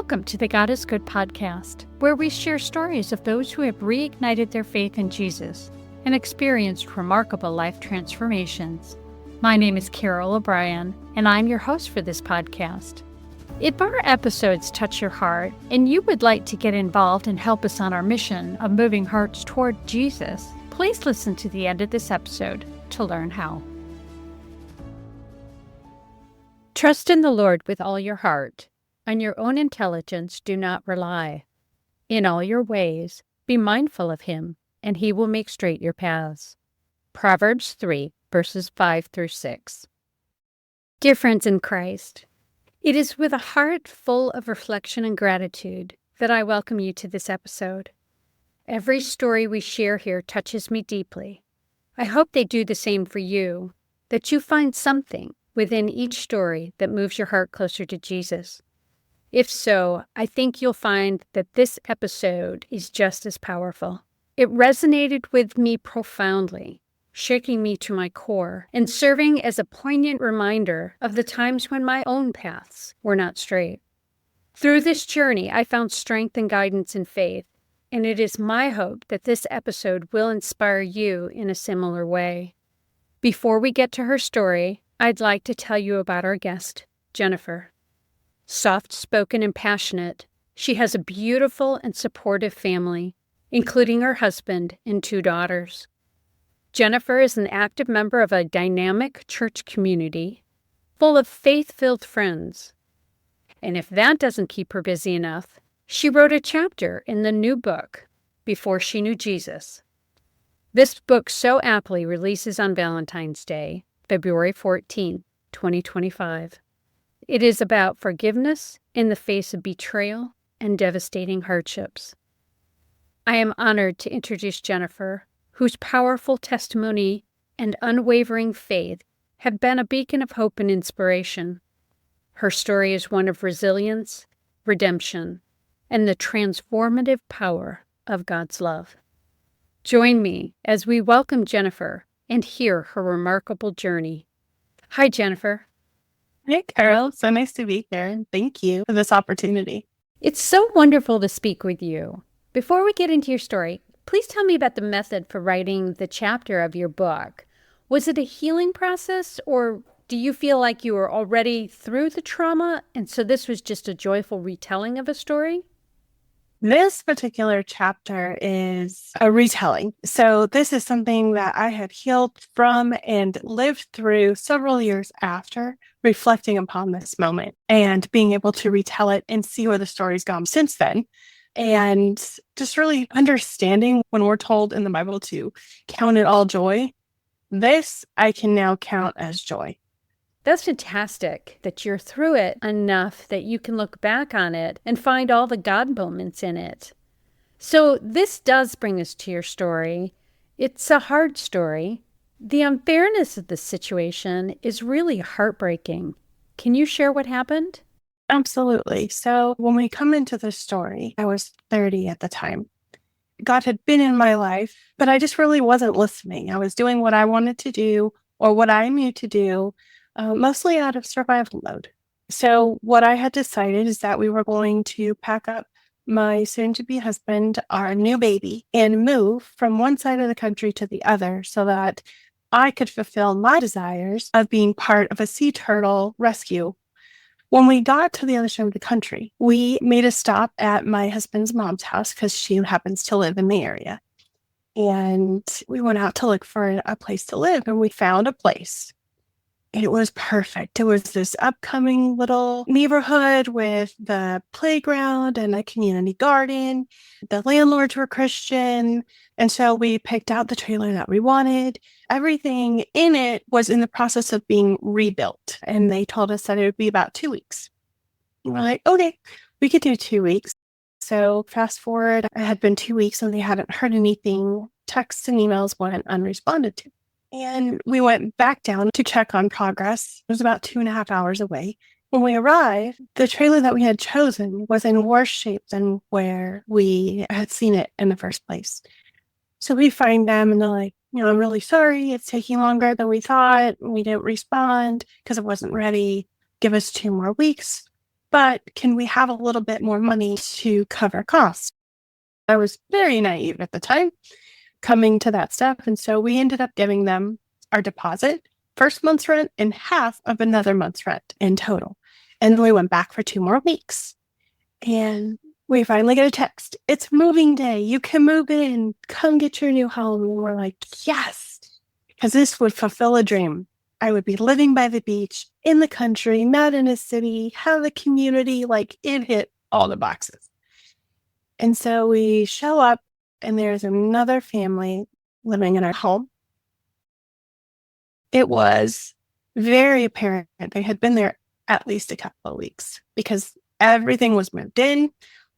Welcome to the God is Good podcast, where we share stories of those who have reignited their faith in Jesus and experienced remarkable life transformations. My name is Carol O'Brien, and I'm your host for this podcast. If our episodes touch your heart and you would like to get involved and help us on our mission of moving hearts toward Jesus, please listen to the end of this episode to learn how. Trust in the Lord with all your heart. On your own intelligence do not rely. In all your ways be mindful of him, and he will make straight your paths. Proverbs 3, verses 5 through 6. Dear friends in Christ, it is with a heart full of reflection and gratitude that I welcome you to this episode. Every story we share here touches me deeply. I hope they do the same for you, that you find something within each story that moves your heart closer to Jesus. If so, I think you'll find that this episode is just as powerful. It resonated with me profoundly, shaking me to my core and serving as a poignant reminder of the times when my own paths were not straight. Through this journey, I found strength and guidance in faith, and it is my hope that this episode will inspire you in a similar way. Before we get to her story, I'd like to tell you about our guest, Jennifer. Soft-spoken and passionate, she has a beautiful and supportive family, including her husband and 2 daughters. Jennifer is an active member of a dynamic church community full of faith-filled friends. And if that doesn't keep her busy enough, she wrote a chapter in the new book, Before She Knew Jesus. This book so aptly releases on Valentine's Day, February 14, 2025. It is about forgiveness in the face of betrayal and devastating hardships. I am honored to introduce Jennifer, whose powerful testimony and unwavering faith have been a beacon of hope and inspiration. Her story is one of resilience, redemption, and the transformative power of God's love. Join me as we welcome Jennifer and hear her remarkable journey. Hi, Jennifer. Hey, Carol. So nice to be here. And thank you for this opportunity. It's so wonderful to speak with you. Before we get into your story, please tell me about the method for writing the chapter of your book. Was it a healing process, or do you feel like you were already through the trauma, and so this was just a joyful retelling of a story? This particular chapter is a retelling. So this is something that I had healed from and lived through several years after, reflecting upon this moment and being able to retell it and see where the story's gone since then. And just really understanding when we're told in the Bible to count it all joy, this I can now count as joy. That's fantastic that you're through it enough that you can look back on it and find all the God moments in it. So this does bring us to your story. It's a hard story. The unfairness of the situation is really heartbreaking. Can you share what happened? Absolutely. So when we come into the story, I was 30 at the time. God had been in my life, but I just really wasn't listening. I was doing what I wanted to do or what I knew to do, mostly out of survival mode. So what I had decided is that we were going to pack up my soon-to-be husband, our new baby, and move from one side of the country to the other so that I could fulfill my desires of being part of a sea turtle rescue. When we got to the other side of the country, we made a stop at my husband's mom's house because she happens to live in the area. And we went out to look for a place to live, and we found a place. It was perfect. It was this upcoming little neighborhood with the playground and a community garden. The landlords were Christian. And so we picked out the trailer that we wanted. Everything in it was in the process of being rebuilt. And they told us that it would be about 2 weeks. And we're like, okay, we could do 2 weeks. So fast forward, it had been 2 weeks and they hadn't heard anything. Texts and emails went unresponded to. And we went back down to check on progress. It was about 2.5 hours away. When we arrived, the trailer that we had chosen was in worse shape than where we had seen it in the first place. So we find them and they're like, I'm really sorry. It's taking longer than we thought. We didn't respond because it wasn't ready. Give us 2 more weeks. but can we have a little bit more money to cover costs? I was very naive at the time coming to that step. And so we ended up giving them our deposit, first month's rent, and half of another month's rent in total. And then we went back for 2 more weeks. And we finally get a text. It's moving day. You can move in. Come get your new home. And we're like, yes, because this would fulfill a dream. I would be living by the beach in the country, not in a city, have a community. Like it hit all the boxes. And so we show up and there's another family living in our home. It was very apparent they had been there at least a couple of weeks because everything was moved in,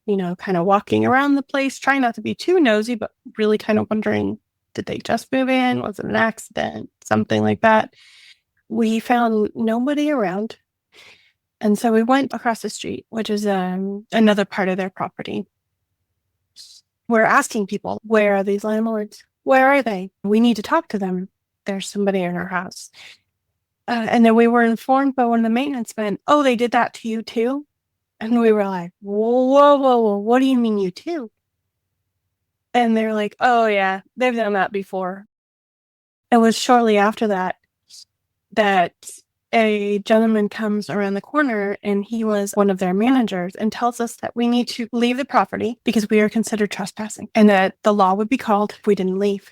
kind of walking around the place, trying not to be too nosy, but really kind of wondering, did they just move in? Was it an accident? Something like that. We found nobody around. And so we went across the street, which is another part of their property. We're asking people, where are these landlords? Where are they? We need to talk to them. There's somebody in our house. And then we were informed by one of the maintenance men, oh, they did that to you too? And we were like, whoa, what do you mean you too? And they're like, oh yeah, they've done that before. It was shortly after that a gentleman comes around the corner and he was one of their managers and tells us that we need to leave the property because we are considered trespassing and that the law would be called if we didn't leave.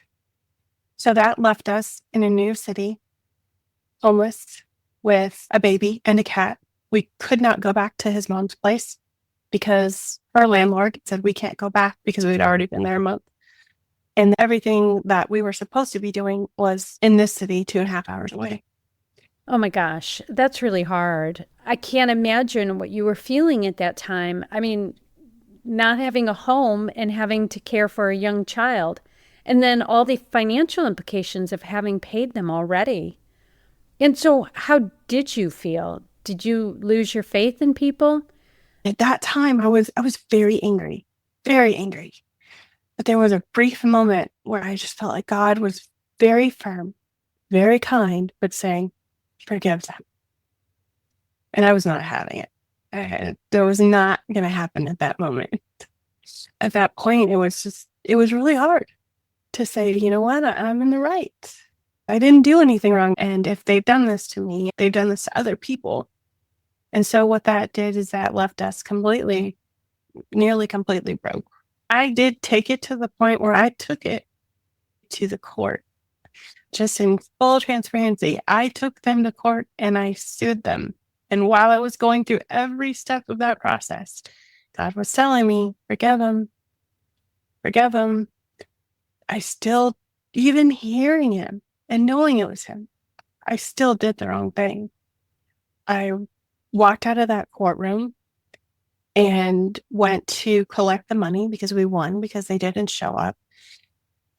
So that left us in a new city, homeless, with a baby and a cat. We could not go back to his mom's place because our landlord said we can't go back because we'd already been there a month. And everything that we were supposed to be doing was in this city 2.5 hours away. Oh my gosh, that's really hard. I can't imagine what you were feeling at that time. I mean, not having a home and having to care for a young child, and then all the financial implications of having paid them already. And so, how did you feel? Did you lose your faith in people? At that time, I was very angry, very angry. But there was a brief moment where I just felt like God was very firm, very kind, but saying, forgive them. And I was not having it. That was not going to happen at that moment. At that point, it was really hard to say, you know what, I'm in the right. I didn't do anything wrong. And if they've done this to me, they've done this to other people. And so what that did is that left us nearly completely broke. I did take it to the point where I took it to the court. Just in full transparency, I took them to court and I sued them. And while I was going through every step of that process, God was telling me, forgive them. I still, even hearing him and knowing it was him, I still did the wrong thing. I walked out of that courtroom and went to collect the money because we won because they didn't show up.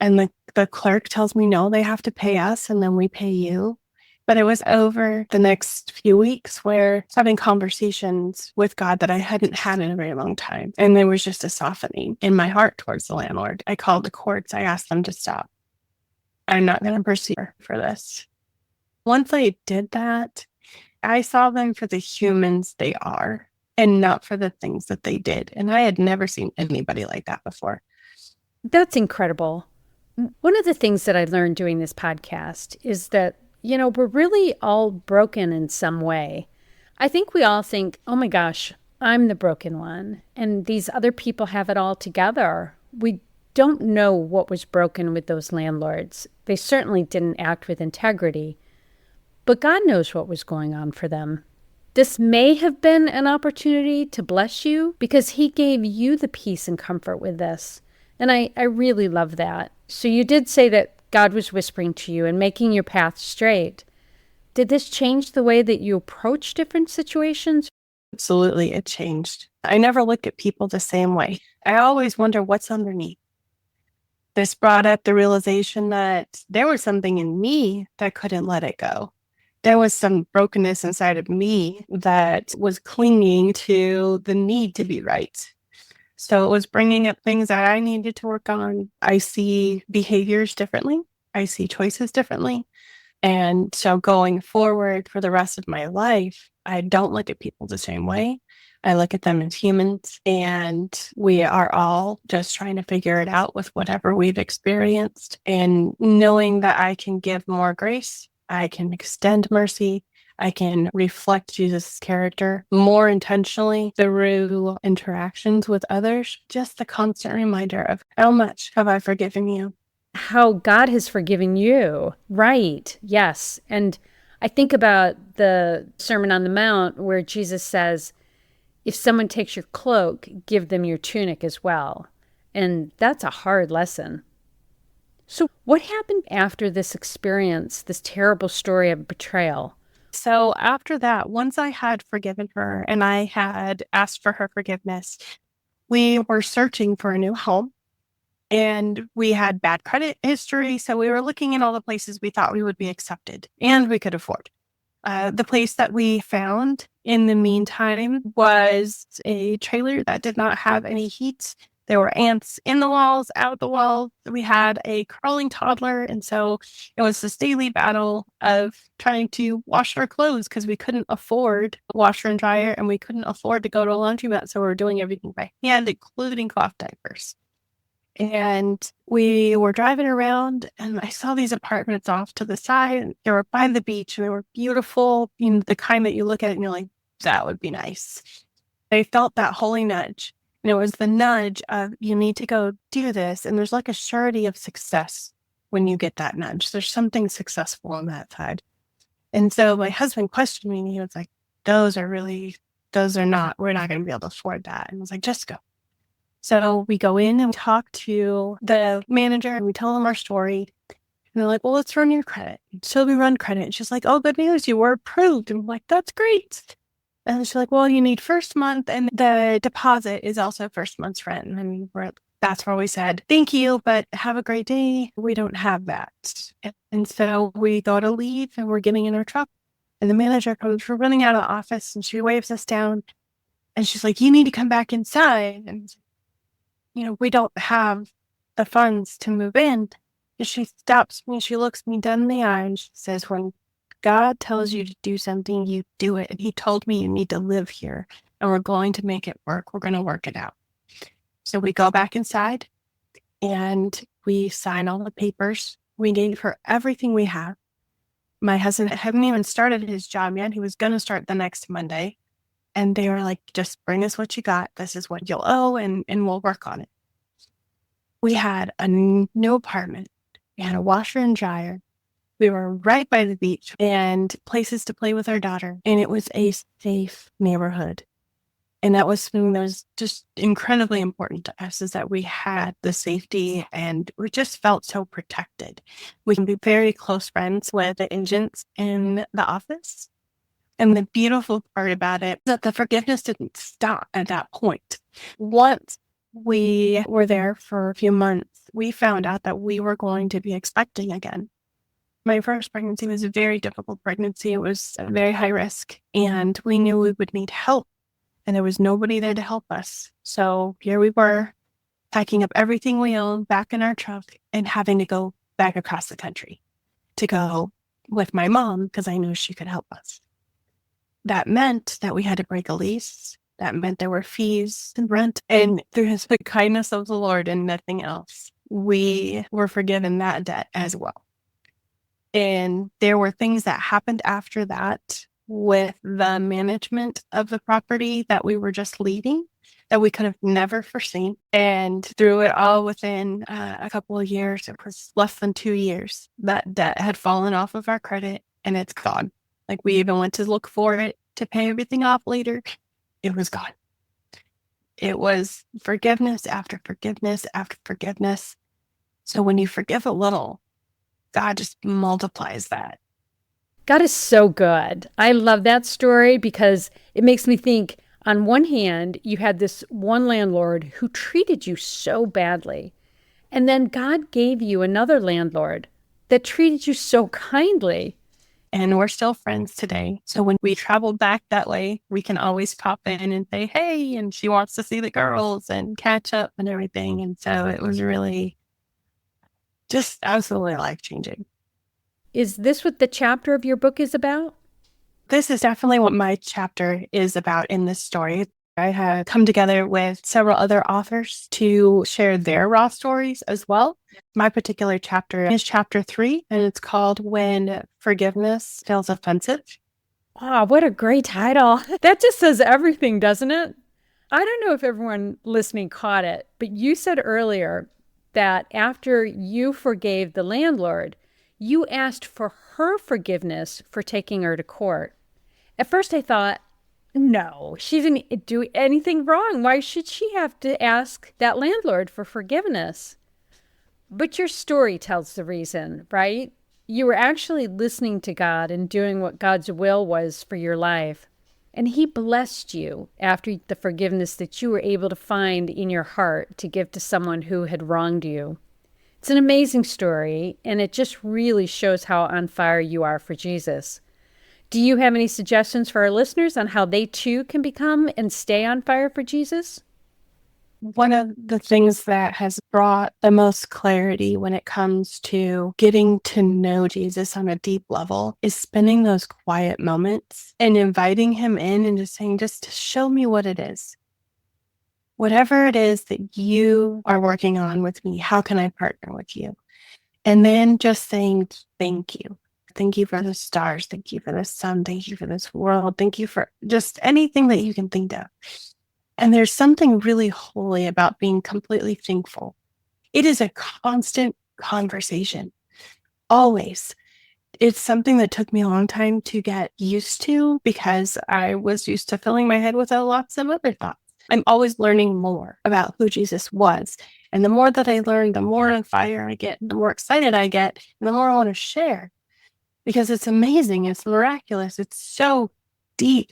And the clerk tells me, no, they have to pay us and then we pay you. But it was over the next few weeks where having conversations with God that I hadn't had in a very long time. And there was just a softening in my heart towards the landlord. I called the courts. I asked them to stop. I'm not going to pursue for this. Once I did that, I saw them for the humans they are and not for the things that they did. And I had never seen anybody like that before. That's incredible. One of the things that I learned doing this podcast is that, we're really all broken in some way. I think we all think, oh my gosh, I'm the broken one, and these other people have it all together. We don't know what was broken with those landlords. They certainly didn't act with integrity, but God knows what was going on for them. This may have been an opportunity to bless you because he gave you the peace and comfort with this. And I really love that. So you did say that God was whispering to you and making your path straight. Did this change the way that you approach different situations? Absolutely, it changed. I never look at people the same way. I always wonder what's underneath. This brought up the realization that there was something in me that couldn't let it go. There was some brokenness inside of me that was clinging to the need to be right. So it was bringing up things that I needed to work on. I see behaviors differently. I see choices differently. And so going forward for the rest of my life, I don't look at people the same way. I look at them as humans, and we are all just trying to figure it out with whatever we've experienced. And knowing that I can give more grace, I can extend mercy, I can reflect Jesus' character more intentionally through interactions with others. Just the constant reminder of how much have I forgiven you? How God has forgiven you. Right. Yes. And I think about the Sermon on the Mount where Jesus says, if someone takes your cloak, give them your tunic as well. And that's a hard lesson. So, what happened after this experience, this terrible story of betrayal? So after that, once I had forgiven her and I had asked for her forgiveness, we were searching for a new home and we had bad credit history. So we were looking at all the places we thought we would be accepted and we could afford. The place that we found in the meantime was a trailer that did not have any heat. There were ants in the walls, out the walls. We had a crawling toddler. And so it was this daily battle of trying to wash our clothes because we couldn't afford a washer and dryer and we couldn't afford to go to a laundromat. So we were doing everything by hand, including cloth diapers. And we were driving around and I saw these apartments off to the side. And they were by the beach and they were beautiful, the kind that you look at and you're like, that would be nice. I felt that holy nudge. And it was the nudge of you need to go do this. And there's like a surety of success when you get that nudge. There's something successful on that side. And so my husband questioned me and he was like, those are not, we're not going to be able to afford that. And I was like, just go. So we go in and talk to the manager and we tell them our story. And they're like, well, let's run your credit. So we run credit. And she's like, oh, good news, you were approved. And I'm like, that's great. And she's like, well, you need first month and the deposit is also first month's rent. And that's where we said, thank you, but have a great day. We don't have that. And so we go to leave and we're getting in our truck. And the manager comes, we're running out of the office and she waves us down. And she's like, you need to come back inside. And we don't have the funds to move in. And she stops me, she looks me dead in the eye and she says, when God tells you to do something, you do it. And he told me you need to live here and we're going to make it work. We're going to work it out. So we go back inside and we sign all the papers. We gave her everything we have. My husband hadn't even started his job yet. He was going to start the next Monday. And they were like, just bring us what you got. This is what you'll owe, and we'll work on it. We had a new apartment. We had a washer and dryer. We were right by the beach and places to play with our daughter. And it was a safe neighborhood. And that was something that was just incredibly important to us, is that we had the safety and we just felt so protected. We can be very close friends with the agents in the office. And the beautiful part about it is that the forgiveness didn't stop at that point. Once we were there for a few months, we found out that we were going to be expecting again. My first pregnancy was a very difficult pregnancy. It was a very high risk, and we knew we would need help, and there was nobody there to help us. So here we were, packing up everything we owned back in our truck and having to go back across the country to go with my mom because I knew she could help us. That meant that we had to break a lease. That meant there were fees and rent. And through the kindness of the Lord and nothing else, we were forgiven that debt as well. And there were things that happened after that with the management of the property that we were just leading that we could have never foreseen. And through it all, within a couple of years, it was less than 2 years, that debt had fallen off of our credit and it's gone. Like, we even went to look for it to pay everything off later. It was gone. It was forgiveness after forgiveness after forgiveness. So when you forgive a little, God just multiplies that. God is so good. I love that story because it makes me think, on one hand, you had this one landlord who treated you so badly. And then God gave you another landlord that treated you so kindly. And we're still friends today. So when we travel back that way, we can always pop in and say, hey, and she wants to see the girls and catch up and everything. And so it was really just absolutely life-changing. Is this what the chapter of your book is about? This is definitely what my chapter is about in this story. I have come together with several other authors to share their raw stories as well. My particular chapter is chapter 3, and it's called When Forgiveness Feels Offensive. Oh, what a great title. That just says everything, doesn't it? I don't know if everyone listening caught it, but you said earlier that after you forgave the landlord, you asked for her forgiveness for taking her to court. At first, I thought, no, she didn't do anything wrong. Why should she have to ask that landlord for forgiveness? But your story tells the reason, right? You were actually listening to God and doing what God's will was for your life. And He blessed you after the forgiveness that you were able to find in your heart to give to someone who had wronged you. It's an amazing story, and it just really shows how on fire you are for Jesus. Do you have any suggestions for our listeners on how they too can become and stay on fire for Jesus? One of the things that has brought the most clarity when it comes to getting to know Jesus on a deep level is spending those quiet moments and inviting Him in and just saying, just show me what it is. Whatever it is that you are working on with me, how can I partner with you? And then just saying, thank you. Thank you for the stars. Thank you for the sun. Thank you for this world. Thank you for just anything that you can think of. And there's something really holy about being completely thankful. It is a constant conversation, always. It's something that took me a long time to get used to because I was used to filling my head with lots of other thoughts. I'm always learning more about who Jesus was. And the more that I learn, the more on fire I get, the more excited I get, and the more I want to share because it's amazing. It's miraculous. It's so deep.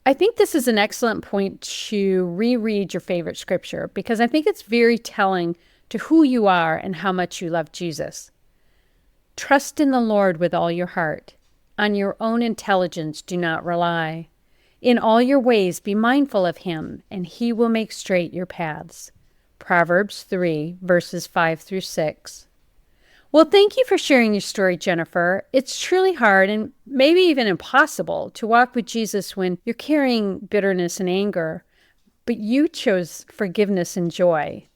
I think this is an excellent point to reread your favorite scripture because I think it's very telling to who you are and how much you love Jesus. Trust in the Lord with all your heart. On your own intelligence do not rely. In all your ways be mindful of Him, and He will make straight your paths. Proverbs 3, verses 5 through 6. Well, thank you for sharing your story, Jennifer. It's truly hard and maybe even impossible to walk with Jesus when you're carrying bitterness and anger, but you chose forgiveness and joy.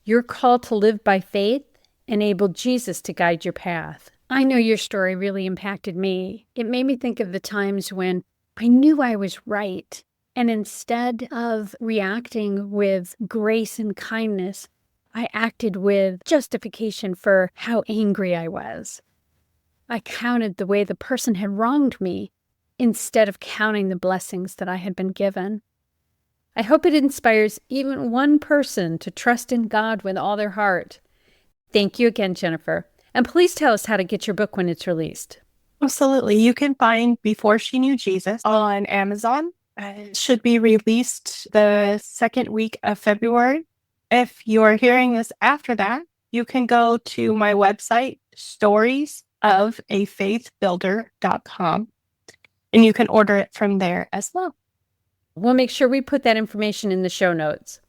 Your call to live by faith enabled Jesus to guide your path. I know your story really impacted me. It made me think of the times when I knew I was right, and instead of reacting with grace and kindness, I acted with justification for how angry I was. I counted the way the person had wronged me instead of counting the blessings that I had been given. I hope it inspires even one person to trust in God with all their heart. Thank you again, Jennifer. And please tell us how to get your book when it's released. Absolutely. You can find Before She Knew Jesus on Amazon. It should be released the second week of February. If you're hearing this after that, you can go to my website, storiesofafaithbuilder.com, and you can order it from there as well. We'll make sure we put that information in the show notes.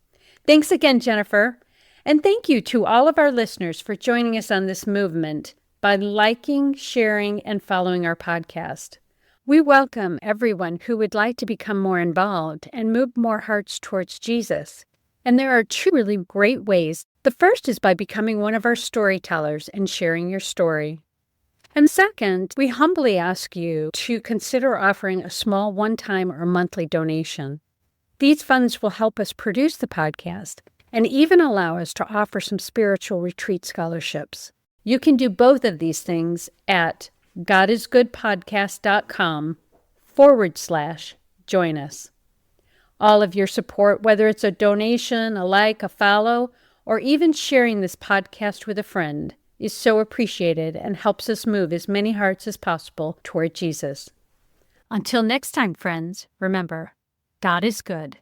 Thanks again, Jennifer. And thank you to all of our listeners for joining us on this movement by liking, sharing, and following our podcast. We welcome everyone who would like to become more involved and move more hearts towards Jesus. And there are two really great ways. The first is by becoming one of our storytellers and sharing your story. And second, we humbly ask you to consider offering a small one-time or monthly donation. These funds will help us produce the podcast and even allow us to offer some spiritual retreat scholarships. You can do both of these things at godisgoodpodcast.com/join us. All of your support, whether it's a donation, a like, a follow, or even sharing this podcast with a friend, is so appreciated and helps us move as many hearts as possible toward Jesus. Until next time, friends, remember, God is good.